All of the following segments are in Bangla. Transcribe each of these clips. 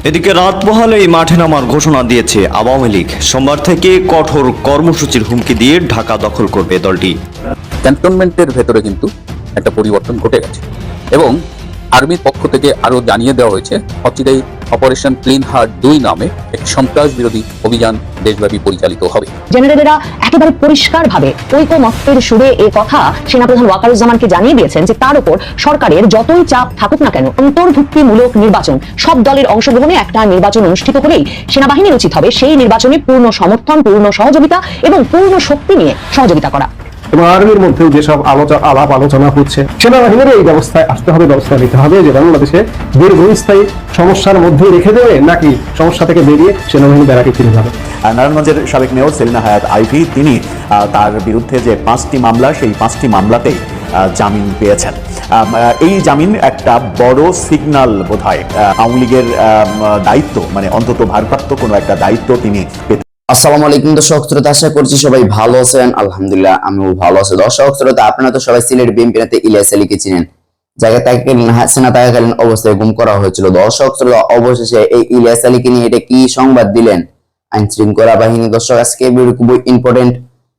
এদিকে রাত পোহালেই মাঠে নামার ঘোষণা দিয়েছে আওয়ামী লীগ। সোমবার থেকে কঠোর কর্মসূচির হুমকি দিয়ে ঢাকা দখল করবে দলটি। ক্যান্টনমেন্টের ভেতরে কিন্তু একটা পরিবর্তন ঘটে গেছে এবং আর্মির পক্ষ থেকে আরো জানিয়ে দেওয়া হয়েছে অচিরেই অপারেশন ক্লিন হার্ট 2 নামে একটি সন্ত্রাস বিরোধী অভিযান দেশব্যাপী পরিচালিত হবে। জেনারেলরা একেবারে পরিষ্কারভাবে ঐকমত্যের সুরে এই কথা সেনাপ্রধান ওয়াকারুজ্জামানকে জানিয়ে দিয়েছেন যে তার উপর সরকারের যতই চাপ থাকুক না কেন অন্তর্ভুক্তিমূলক নির্বাচন, সব দলের অংশগ্রহণে একটা নির্বাচন অনুষ্ঠিত হলেই সেনাবাহিনীর উচিত হবে সেই নির্বাচনে পূর্ণ সমর্থন, পূর্ণ সহযোগিতা এবং পূর্ণ শক্তি নিয়ে সহযোগিতা করা। এবং আর্মির মধ্যেও যেসব আলাপ আলোচনা হচ্ছে, সেনাবাহিনীর এই ব্যবস্থায় আসতে হবে, ব্যবস্থা নিতে হবে যে বাংলাদেশে দীর্ঘস্থায়ী সমস্যার মধ্যে রেখে দেবে নাকি সমস্যা থেকে বেরিয়ে সেনাবাহিনী ব্যারাকে ফিরে যাবে। নারায়ণগঞ্জের সাবেক মেয়র সেলিনা হায়াত আইভি তিনি তার বিরুদ্ধে যে 5টি মামলা, সেই 5টি মামলাতেই জামিন পেয়েছেন। এই জামিন একটা বড় সিগন্যাল বোধহয় আওয়ামী লীগের দায়িত্ব, মানে অন্তত ভারপ্রাপ্ত কোনো একটা দায়িত্ব তিনি পেতে। আসসালামু আলাইকুম দর্শক শ্রোতা, আশা করছি সবাই ভালো আছেন। আলহামদুলিল্লাহ আমিও ভালো আছি। দর্শক শ্রোতা, আপনারা তো সবাই সিলেট বিএনপি নেতা ইলিয়াস আলীকে চিনেন, যাকে হাসিনা থাকাকালীন অবস্থায় গুম করা হয়েছিল। দর্শক শ্রোতা, অবশেষে এই ইলিয়াস আলীকে নিয়ে এটা কি সংবাদ দিলেন আইন শৃঙ্খলা বাহিনী। দর্শক, আজকে ভিডিও খুব ইম্পর্টেন্ট,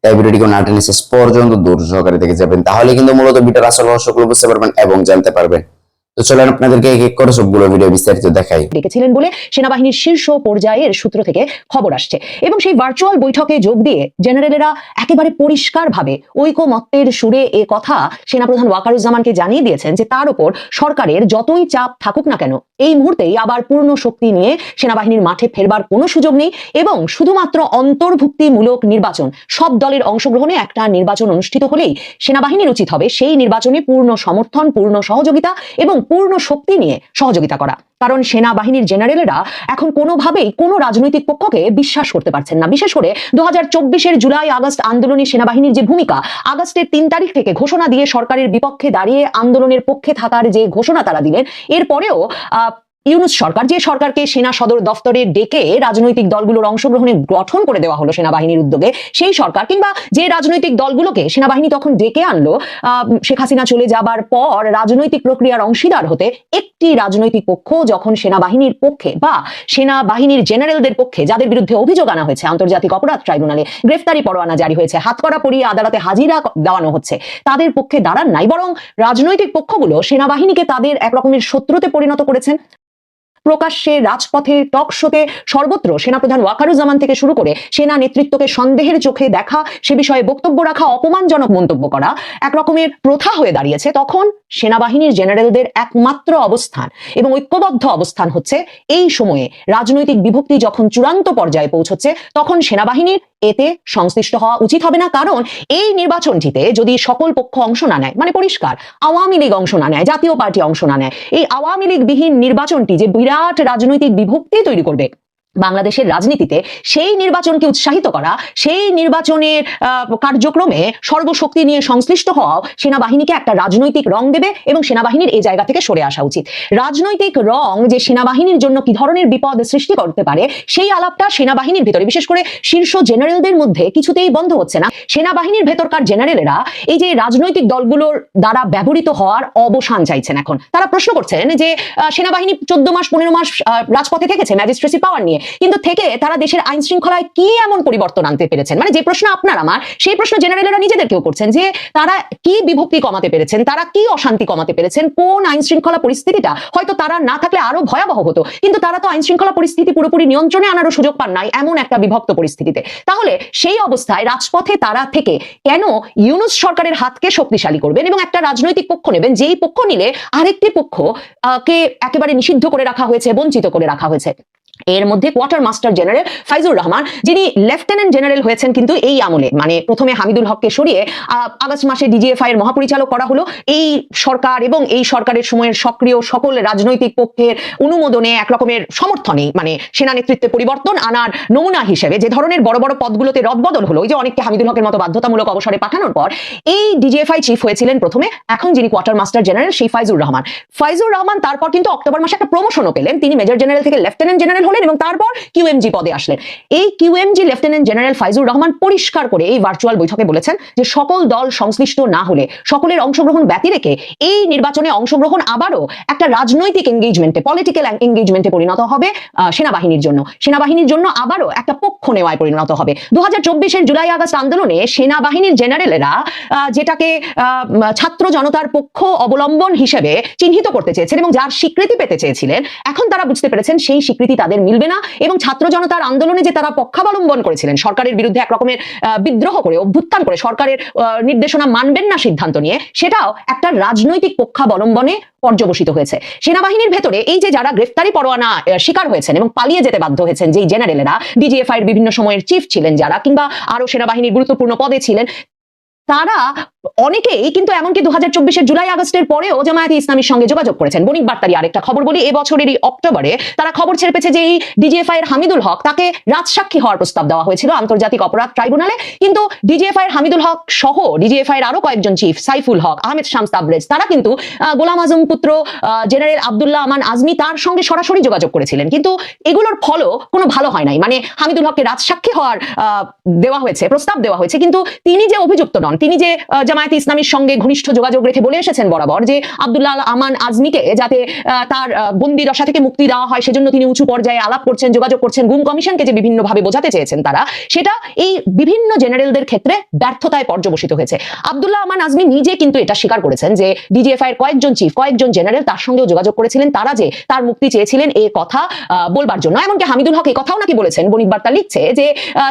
তাই ভিডিওটি কোনো নাটনে শেষ পর্যন্ত ধৈর্য সহকারে দেখে যাবেন, তাহলে কিন্তু মূলত ভিডিওর আসল রহস্যগুলো বুঝতে পারবেন এবং জানতে পারবেন। তো চলেন আপনাদেরকে এক এক করে সবগুলো ভিডিও বিস্তারিত দেখাই। ডেকেছিলেন বলে সেনাবাহিনীর শীর্ষ পর্যায়ের সূত্র থেকে খবর আসছে এবং সেই ভার্চুয়াল বৈঠকে যোগ দিয়ে জেনারেলেরা একেবারে পরিষ্কারভাবে ঐকমত্যের সুরে এ কথা সেনাপ্রধান ওয়াকারুজ্জামানকে জানিয়ে দিয়েছেন যে তার উপর সরকারের যতই চাপ থাকুক না কেন এই মুহূর্তেই আবার পূর্ণ শক্তি নিয়ে সেনাবাহিনীর মাঠে ফেরবার কোনো সুযোগ নেই এবং শুধুমাত্র অন্তর্ভুক্তিমূলক নির্বাচন, সব দলের অংশগ্রহণে একটা নির্বাচন অনুষ্ঠিত হলেই সেনাবাহিনীর উচিত হবে সেই নির্বাচনে পূর্ণ সমর্থন, পূর্ণ সহযোগিতা এবং পূর্ণ শক্তি নিয়ে সহযোগিতা করা। কারণ সেনাবাহিনীর জেনারেলরা এখন কোনোভাবেই কোনো রাজনৈতিক পক্ষকে বিশ্বাস করতে পারছেন না। বিশেষ করে 2024-এর জুলাই আগস্ট আন্দোলনে সেনাবাহিনীর যে ভূমিকা, আগস্টের 3 তারিখ থেকে ঘোষণা দিয়ে সরকারের বিপক্ষে দাঁড়িয়ে আন্দোলনের পক্ষে থাকার যে ঘোষণা তারা দিলেন, এরপরেও ইউনূস সরকার, যে সরকারকে সেনা সদর দফতরে ডেকে রাজনৈতিক দলগুলোর অংশগ্রহণে গঠন করে দেওয়া হলো সেনাবাহিনীর উদ্যোগে, সেই সরকার কিংবা যে রাজনৈতিক দলগুলোকে সেনাবাহিনী তখন ডেকে আনলো শেখ হাসিনা চলে যাবার পর রাজনৈতিক প্রক্রিয়ার অংশীদার হতে, একটি রাজনৈতিক পক্ষ যখন সেনাবাহিনীর পক্ষে বা সেনাবাহিনীর জেনারেলদের পক্ষে যাদের বিরুদ্ধে অভিযোগ আনা হয়েছে আন্তর্জাতিক অপরাধ ট্রাইব্যুনালে, গ্রেফতারি পরোয়ানা জারি হয়েছে, হাতকড়া পরিয়ে আদালতে হাজিরা দেওয়ানো হচ্ছে, তাদের পক্ষে দাঁড়ান নাই, বরং রাজনৈতিক পক্ষগুলো সেনাবাহিনীকে তাদের এক রকমের শত্রুতে পরিণত করেছেন। প্রকাশ্যে, রাজপথে, টক শোতে, সর্বত্র সেনাপ্রধান ওয়াকারুজ্জামান থেকে শুরু করে সেনা নেতৃত্বকে সন্দেহের চোখে দেখা, সে বিষয়ে বক্তব্য রাখা, অপমানজনক মন্তব্য করা এক রকমের প্রথা হয়ে দাঁড়িয়েছে। তখন সেনাবাহিনীর জেনারেলদের একমাত্র অবস্থান এবং ঐক্যবদ্ধ অবস্থান হচ্ছে এই সময়ে রাজনৈতিক বিভক্তি যখন চূড়ান্ত পর্যায়ে পৌঁছচ্ছে তখন সেনাবাহিনীর এতে সংশ্লিষ্ট হওয়া উচিত হবে না। কারণ এই নির্বাচনটিতে যদি সকল পক্ষ অংশ না নেয়, মানে পরিষ্কার আওয়ামী লীগ অংশ না নেয়, জাতীয় পার্টি অংশ না নেয়, এই আওয়ামী লীগ বিহীন নির্বাচনটি যে বিরাট রাজনৈতিক বিভক্তি তৈরি করবে বাংলাদেশের রাজনীতিতে, সেই নির্বাচনকে উৎসাহিত করা, সেই নির্বাচনের কার্যক্রমে সর্বশক্তি নিয়ে সংশ্লিষ্ট হওয়াও সেনাবাহিনীকে একটা রাজনৈতিক রং দেবে এবং সেনাবাহিনীর এই জায়গা থেকে সরে আসা উচিত। রাজনৈতিক রং যে সেনাবাহিনীর জন্য কি ধরনের বিপদ সৃষ্টি করতে পারে সেই আলাপটা সেনাবাহিনীর ভেতরে, বিশেষ করে শীর্ষ জেনারেলদের মধ্যে কিছুতেই বন্ধ হচ্ছে না। সেনাবাহিনীর ভেতরকার জেনারেলেরা এই যে রাজনৈতিক দলগুলোর দ্বারা ব্যবহৃত হওয়ার অবসান চাইছেন। এখন তারা প্রশ্ন করছেন যে সেনাবাহিনী 14 মাস 15 মাস রাজপথে থেকেছে ম্যাজিস্ট্রেসি পাওয়ার নিয়ে, কিন্তু থেকে তারা দেশের আইন শৃঙ্খলায় কি এমন পরিবর্তন আনতে পেরেছেন? মানে যে প্রশ্ন আপনার আমার, সেই প্রশ্ন জেনারেলরা নিজেদেরকেও করছেন যে তারা কি বিভক্তি কমাতে পেরেছেন, তারা কি অশান্তি কমাতে পেরেছেন, কোন আইন শৃঙ্খলা পরিস্থিতিটা হয়তো তারা না থাকলে আরো ভয়াবহ হতো, কিন্তু তারা তো আইন শৃঙ্খলা পরিস্থিতি পুরোপুরি নিয়ন্ত্রণে আনারও সুযোগ পান নাই এমন একটা বিভক্ত পরিস্থিতিতে। তাহলে সেই অবস্থায় রাজপথে তারা থেকে কেন ইউনূস সরকারের হাতকে শক্তিশালী করবেন এবং একটা রাজনৈতিক পক্ষ নেবেন, যেই পক্ষ নিলে আরেকটি পক্ষ কে একেবারে নিষিদ্ধ করে রাখা হয়েছে, বঞ্চিত করে রাখা হয়েছে। এর মধ্যে quarter master general Faizur Rahman, যিনি লেফটেন্যান্ট জেনারেল হয়েছেন কিন্তু এই আমলে, মানে প্রথমে হামিদুল হককে সরিয়ে আগস্ট মাসে ডিজিএফআই এর মহাপরিচালক করা হলো এই সরকার এবং এই সরকারের সময়ের সক্রিয় সকল রাজনৈতিক পক্ষের অনুমোদনে, এক রকমের সমর্থনে, মানে সেনা নেতৃত্বে পরিবর্তন আনার নমুনা হিসেবে যে ধরনের বড় বড় পদগুলোতে রদবদল হলো, ওই যে অনেককে হামিদুল হকের মতো বাধ্যতামূলক অবসরে পাঠানোর পর এই ডিজিএফআই চিফ হয়েছিলেন প্রথমে, এখন যিনি কোয়ার্টার মাস্টার জেনারেল সেই ফাইজুর রহমান। ফাইজুর রহমান তারপর কিন্তু অক্টোবর মাসে একটা প্রমোশনও পেলেন, তিনি মেজর জেনারেল থেকে লেফটেন্যান্ট জেনারেল হলেন এবং তারপর কিউএমজি পদে আসলেন। এই QMG lieutenant general Faizur Rahman পরিষ্কার করে এই ভার্চুয়াল বৈঠকে বলেছেন যে সকল দল সংশ্লিষ্ট না হলে, সকলের অংশগ্রহণ ব্যতি রেখে এই নির্বাচনে অংশগ্রহণ আবারও একটা রাজনৈতিক এঙ্গেজমেন্টে, পলিটিক্যাল এঙ্গেজমেন্টে পরিণত হবে সেনাবাহিনীর জন্য। সেনাবাহিনীর জন্য আবারও একটা পক্ষ নেওয়ায় পরিণত হবে। 2024-এর জুলাই আগস্ট আন্দোলনে সেনাবাহিনীর জেনারেলেরা যেটাকে ছাত্র জনতার পক্ষ অবলম্বন হিসেবে চিহ্নিত করতে চেয়েছেন এবং যার স্বীকৃতি পেতে চেয়েছিলেন, এখন তারা বুঝতে পেরেছেন সেই স্বীকৃতি তাদের মিলবে না এবং ছাত্র জনতার আন্দোলনে যে তারা পক্ষাবলম্বন করেছিলেন, সরকারের বিরুদ্ধে এক রকমের বিদ্রোহ করে, অভ্যুত্থান করে, সরকারের নির্দেশনা মানবেন না সিদ্ধান্ত নিয়ে, সেটাও একটা রাজনৈতিক পক্ষাবলম্বনে পর্যবসিত হয়েছে। সেনাবাহিনীর ভেতরে এই যে যারা গ্রেফতারি পরোয়ানা শিকার হয়েছেন এবং পালিয়ে যেতে বাধ্য হয়েছেন, যেই জেনারেলেরা ডিজিএফআই এর বিভিন্ন সময়ের চিফ ছিলেন যারা, কিংবা আরো সেনাবাহিনীর গুরুত্বপূর্ণ পদে ছিলেন, তারা অনেকেই কিন্তু এমনকি 2024-এর জুলাই আগস্টের পরেও জামায়াতে ইসলামীর সঙ্গে যোগাযোগ করেছেন। বণিক বার্তারি আরেকটা খবর বলি, এবছরেরই অক্টোবরে তারা খবর ছেড়েছে যে এই ডিজিএফআই এর হামিদুল হক, তাকে রাজসাক্ষী হওয়ার প্রস্তাব দেওয়া হয়েছিল আন্তর্জাতিক অপরাধ ট্রাইব্যুনালে, কিন্তু ডিজিএফআই এর হামিদুল হক সহ ডিজিএফআই এর আরো কয়েকজন চিফ, সাইফুল হক, আহমেদ শামস তাবরেজ, তারা কিন্তু গোলাম আজম পুত্র জেনারেল আব্দুল্লাহ আমান আজমি তার সঙ্গে সরাসরি যোগাযোগ করেছিলেন, কিন্তু এগুলোর ফলও কোনো ভালো হয় নাই। মানে হামিদুল হককে রাজসাক্ষী হওয়ার দেওয়া হয়েছে, প্রস্তাব দেওয়া হয়েছে, কিন্তু তিনি যে অভিযুক্ত নন, তিনি যে জামায়াতে ইসলামীর সঙ্গে ঘনিষ্ঠ যোগাযোগ রেখে বলে এসেছেন বরাবর যে আব্দুল্লাহ আমান আজমিকে যাতে তার বন্দি দশা থেকে মুক্তি দেওয়া হয়, সেজন্য তিনি উঁচু পর্যায়ে আলাপ করছেন, যোগাযোগ করছেন, গুম কমিশনকে যে বিভিন্নভাবে বোঝাতে চেয়েছেন তারা, সেটা এই বিভিন্ন জেনারেলদের ক্ষেত্রে ব্যর্থতায় পর্যবসিত হয়েছে। আব্দুল্লাহ আমান আজমি নিজে কিন্তু এটা স্বীকার করেছেন যে ডিজিএফআই এর কয়েকজন চিফ, কয়েকজন জেনারেল তার সঙ্গেও যোগাযোগ করেছিলেন, তারা যে তার মুক্তি চেয়েছিলেন এই কথা বলবার জন্য। এমনকি হামিদুল হক এই কথাও নাকি বলেছেন, বণিক বার্তা লিখছে যে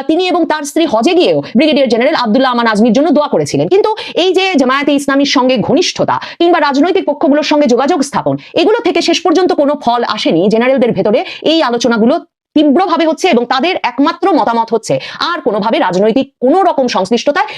তিনি এবং তার স্ত্রী হজে গিয়েও ব্রিগেডিয়ার জেনারেল আব্দুল্লাহ আমান আজমির জন্য দোয়া করেছিলেন। কিন্তু এই যে জামায়াতে ইসলামীর সঙ্গে ঘনিষ্ঠতা কিংবা রাজনৈতিক পক্ষগুলোর সঙ্গে যোগাযোগ স্থাপন, এগুলো থেকে শেষ পর্যন্ত কোনো ফল আসেনি। জেনারেলদের ভেতরে এই আলোচনাগুলো তীব্রভাবে হচ্ছে এবং তাদের একমাত্র মতামত হচ্ছে আর কোনোভাবে রাজনৈতিক কোনো রকম সংশ্লিষ্টতায়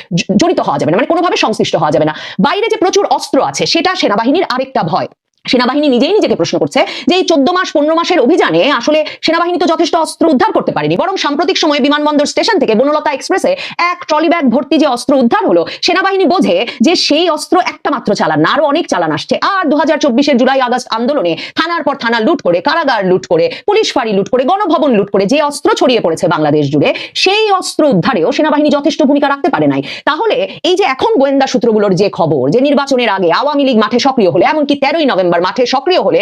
জড়িত হওয়া যাবে না, মানে কোনোভাবে সংশ্লিষ্ট হওয়া যাবে না। বাইরে যে প্রচুর অস্ত্র আছে সেটা সেনাবাহিনীর আরেকটা ভয়। সেনাবাহিনী নিজেই নিজেকে প্রশ্ন করছে যে এই 14 মাস 15 মাসের অভিযানে আসলে সেনাবাহিনী তো যথেষ্ট অস্ত্র উদ্ধার করতে পারেনি, বরং সাম্প্রতিক সময়ে বিমানবন্দর স্টেশন থেকে বনলতা এক্সপ্রেসে এক ট্রলি ব্যাগ ভর্তি যে অস্ত্র উদ্ধার হলো, সেনাবাহিনী বোঝে যে সেই অস্ত্র একটা মাত্র চালান না, আরো অনেক চালান আসছে। আর 2024-এর জুলাই আগস্ট আন্দোলনে থানার পর থানা লুট করে, কারাগার লুট করে, পুলিশ ফাঁড়ি লুট করে, গণভবন লুট করে যে অস্ত্র ছড়িয়ে পড়েছে বাংলাদেশ জুড়ে, সেই অস্ত্র উদ্ধারেও সেনাবাহিনী যথেষ্ট ভূমিকা রাখতে পারে নাই। তাহলে এই যে এখন গোয়েন্দা সূত্রগুলোর যে খবর যে নির্বাচনের আগে আওয়ামী লীগ মাঠে সক্রিয় হলে, এমনকি 13ই নভেম্বর মাঠে সক্রিয় হলে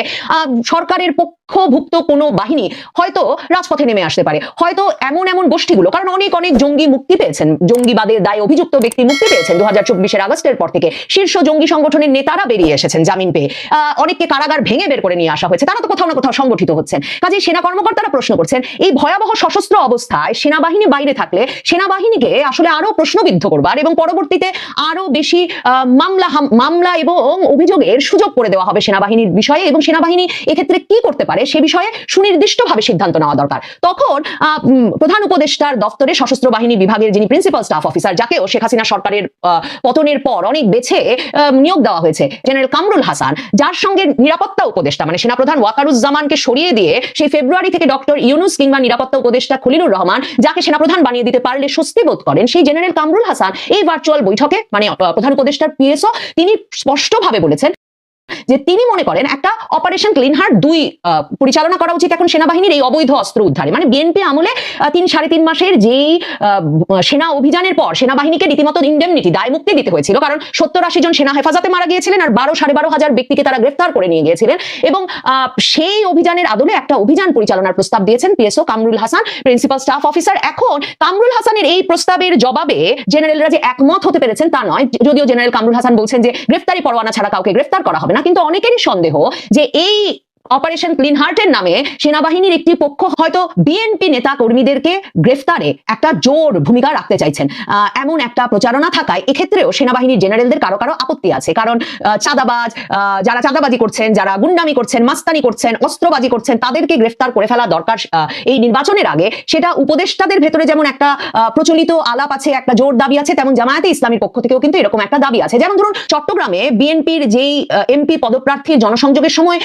সরকারের পক্ষভুক্ত কোনো বাহিনী হয়তো রাজপথে নেমে আসতে পারে, হয়তো এমন এমন গোষ্ঠীগুলো, কারণ অনেক অনেক জঙ্গি মুক্তি পেয়েছেন, জঙ্গিবাদের দায়ে অভিযুক্ত ব্যক্তি মুক্তি পেয়েছেন 2024-এর আগস্টের পর থেকে, শীর্ষ জঙ্গি সংগঠনের নেতারা বেরিয়ে এসেছেন জামিন পেয়ে, অনেককে কারাগার ভেঙে বের করে নিয়ে আসা হয়েছে, তারা তো কোথাও না কোথাও সংগঠিত হচ্ছেন। কাজে সেনা কর্মকর্তারা প্রশ্ন করছেন এই ভয়াবহ সশস্ত্র অবস্থায় সেনাবাহিনী বাইরে থাকলে সেনাবাহিনীকে আসলে আরো প্রশ্নবিদ্ধ করবার এবং পরবর্তীতে আরো বেশি মামলা এবং অভিযোগের সুযোগ করে দেওয়া হবে সেনাবাহিনীর বিষয়ে, এবং সেনাবাহিনী এক্ষেত্রে কি করতে পারে সে বিষয়ে সুনির্দিষ্টভাবে সিদ্ধান্ত নেওয়া দরকার। তখন প্রধান উপদেষ্টার দপ্তরে সশস্ত্র বাহিনী বিভাগের যিনি প্রিন্সিপাল স্টাফ অফিসার, যাকেও শেখ হাসিনা সরকারের পতনের পর অনেক বেছে নিয়োগ দেওয়া হয়েছে, জেনারেল কামরুল হাসান, যার সঙ্গে নিরাপত্তা উপদেষ্টা মানে সেনাপ্রধান ওয়াকারুজ্জামানকে সরিয়ে দিয়ে সেই ফেব্রুয়ারি থেকে ডক্টর ইউনুস কিংবা নিরাপত্তা উপদেষ্টা খলিলুর রহমান, যাকে সেনাপ্রধান বানিয়ে দিতে পারলে স্বস্তি বোধ করেন, সেই জেনারেল কামরুল হাসান এই ভার্চুয়াল বৈঠকে মানে প্রধান উপদেষ্টার পিএসও তিনি স্পষ্টভাবে বলেছেন যে তিনি মনে করেন একটা অপারেশন ক্লিন হার্ট 2 পরিচালনা করা উচিত এখন সেনাবাহিনীর এই অবৈধ অস্ত্র উদ্ধারে। মানে বিএনপি আমলে 3-3.5 মাসের যেই সেনা অভিযানের পর সেনাবাহিনীকে রীতিমতো ইন্ডেমনিটি, দায় মুক্তি দিতে হয়েছিল, কারণ 70-80 জন সেনা হেফাজতে মারা গিয়েছিলেন আর 12,500 ব্যক্তিকে তারা গ্রেফতার করে নিয়ে গিয়েছিলেন, এবং সেই অভিযানের আদলে একটা অভিযান পরিচালনার প্রস্তাব দিয়েছেন PSO Kamrul Hasan, principal staff officer. এখন কামরুল হাসানের এই প্রস্তাবের জবাবে জেনারেলরা যে একমত হতে পেরেছেন তা নয়, যদিও জেনারেল কামরুল হাসান বলছেন যে গ্রেফতারি পরোয়ানা ছাড়া কাউকে গ্রেফতার করা হবে না, কিন্তু অনেকেরই সন্দেহ যে এই অপারেশন ক্লিন হার্টের নামে সেনাবাহিনীর একটি পক্ষ হয়তো বিএনপি নেতা কর্মীদেরকে গ্রেফতারে একটা জোর ভূমিকা রাখতে চাইছেন, এমন একটা প্রচারণা থাকায় এক্ষেত্রেও সেনাবাহিনীর জেনারেলদের কারো কারো আপত্তি আছে। কারণ চাঁদাবাজ, যারা চাঁদাবাজি করছেন, যারা গুন্ডামি করছেন, মাস্তানি করছেন, অস্ত্রবাজি করছেন, তাদেরকে গ্রেফতার করে ফেলা দরকার এই নির্বাচনের আগে। সেটা উপদেষ্টাদের ভেতরে যেমন একটা প্রচলিত আলাপ আছে, একটা জোর দাবি আছে, তেমন জামায়াতে ইসলামীর পক্ষ থেকেও কিন্তু এরকম একটা দাবি আছে। যেমন ধরুন চট্টগ্রামে বিএনপির যেই এমপি পদপ্রার্থীর জনসংযোগের সময়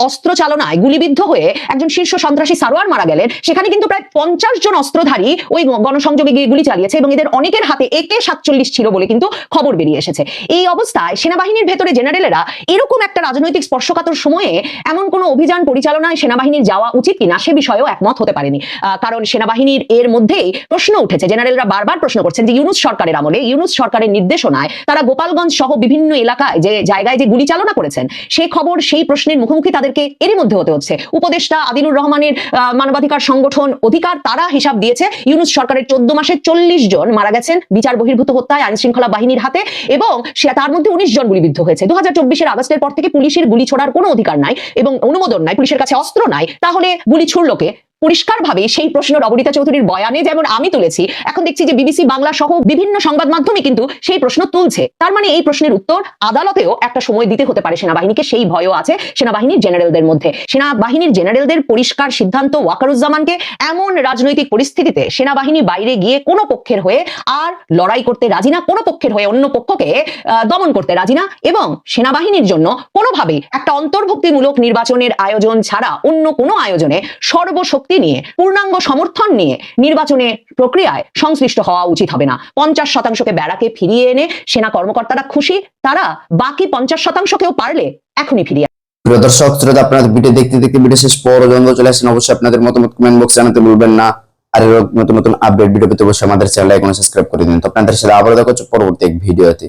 অস্ত্র চালনায় গুলিবিদ্ধ হয়ে একজন শীর্ষ সন্ত্রাসী সারোয়ার মারা গেলেন, সেখানে কিন্তু প্রায় 50 জন অস্ত্রধারী ওই গণসংযোগে গিয়ে গুলি চালিয়েছে এবং এদের অনেকের হাতে AK-47 ছিল বলে কিন্তু খবর বেরিয়ে এসেছে। এই অবস্থায় সেনাবাহিনীর ভেতরে জেনারেলেরা এরকম একটা রাজনৈতিক স্পর্শকাতর সময়ে এমন কোনো অভিযান পরিচালনায় সেনাবাহিনীর যাওয়া উচিত কিনা সে বিষয়েও একমত হতে পারেনি। কারণ সেনাবাহিনীর এর মধ্যেই প্রশ্ন উঠেছে, জেনারেলরা বারবার প্রশ্ন করছেন যে ইউনূস সরকারের আমলে, ইউনূস সরকারের নির্দেশনায় তারা গোপালগঞ্জ সহ বিভিন্ন এলাকায় যে জায়গায় যে গুলি চালনা করেছেন সেই খবর, সেই প্রশ্নের মুখোমুখি তাদেরকে এরই মধ্যে হতে হচ্ছে। উপদেষ্টা আদিলুর রহমানের মানবাধিকার সংগঠন অধিকার তারা হিসাব দিয়েছে ইউনূস সরকারের 14 মাসে 40 জন মারা গেছেন বিচার বহির্ভূত হত্যায় আইন শৃঙ্খলা বাহিনীর হাতে এবং তার মধ্যে 19 জন গুলিবিদ্ধ হয়েছে। 2024-এর আগস্টের পর থেকে পুলিশের গুলি ছোড়ার কোনো অধিকার নাই এবং অনুমোদন নাই, পুলিশের কাছে অস্ত্র নাই, তাহলে গুলি ছুড়লো কে? পরিষ্কারভাবে সেই প্রশ্ন রবনীতা চৌধুরীর বয়ানে যেমন আমি তুলেছি, এখন দেখছি যে বিবিসি বাংলা সহ বিভিন্ন সংবাদ মাধ্যমে কিন্তু সেই প্রশ্ন তুলছে। তার মানে এই প্রশ্নের উত্তর আদালতেও একটা সময় দিতে হতে পারে সেনাবাহিনীকে, সেই ভয়ও আছে সেনাবাহিনীর জেনারেলদের মধ্যে। সেনাবাহিনীর জেনারেলদের পরিষ্কার সিদ্ধান্ত, ওয়াকারুজ্জামানকে এমন রাজনৈতিক পরিস্থিতিতে সেনাবাহিনী বাইরে গিয়ে কোনো পক্ষের হয়ে আর লড়াই করতে রাজি না, কোনো পক্ষের হয়ে অন্য পক্ষকে দমন করতে রাজি না এবং সেনাবাহিনীর জন্য কোনোভাবেই একটা অন্তর্ভুক্তিমূলক নির্বাচনের আয়োজন ছাড়া অন্য কোনো আয়োজনে সর্বশক্তি নিয়ে, পূর্ণাঙ্গ সমর্থন নিয়ে নির্বাচনের প্রক্রিয়ায় সংশ্লিষ্ট হওয়া উচিত হবে না। 50%কে ব্যারাকে ফিরিয়ে এনে সেনা কর্মকর্তারা খুশি, তারা বাকি 50%কেও পারলে এখনই ফিরিয়ে। প্রিয় দর্শক শ্রোতা, আপনাদের ভিডিও দেখতে দেখতে ভিডিও শেষ পর্যন্ত চলে আসেন। অবশ্যই আপনাদের মতামত কমেন্ট বক্সে জানাতে ভুলবেন না। আর নতুন নতুন আপডেট ভিডিও পেতে অবশ্যই আমাদের চ্যানেল আইকনে সাবস্ক্রাইব করে দিন। তো আপনাদের সাথে আবার দেখা হচ্ছে পরবর্তী এক ভিডিওতে।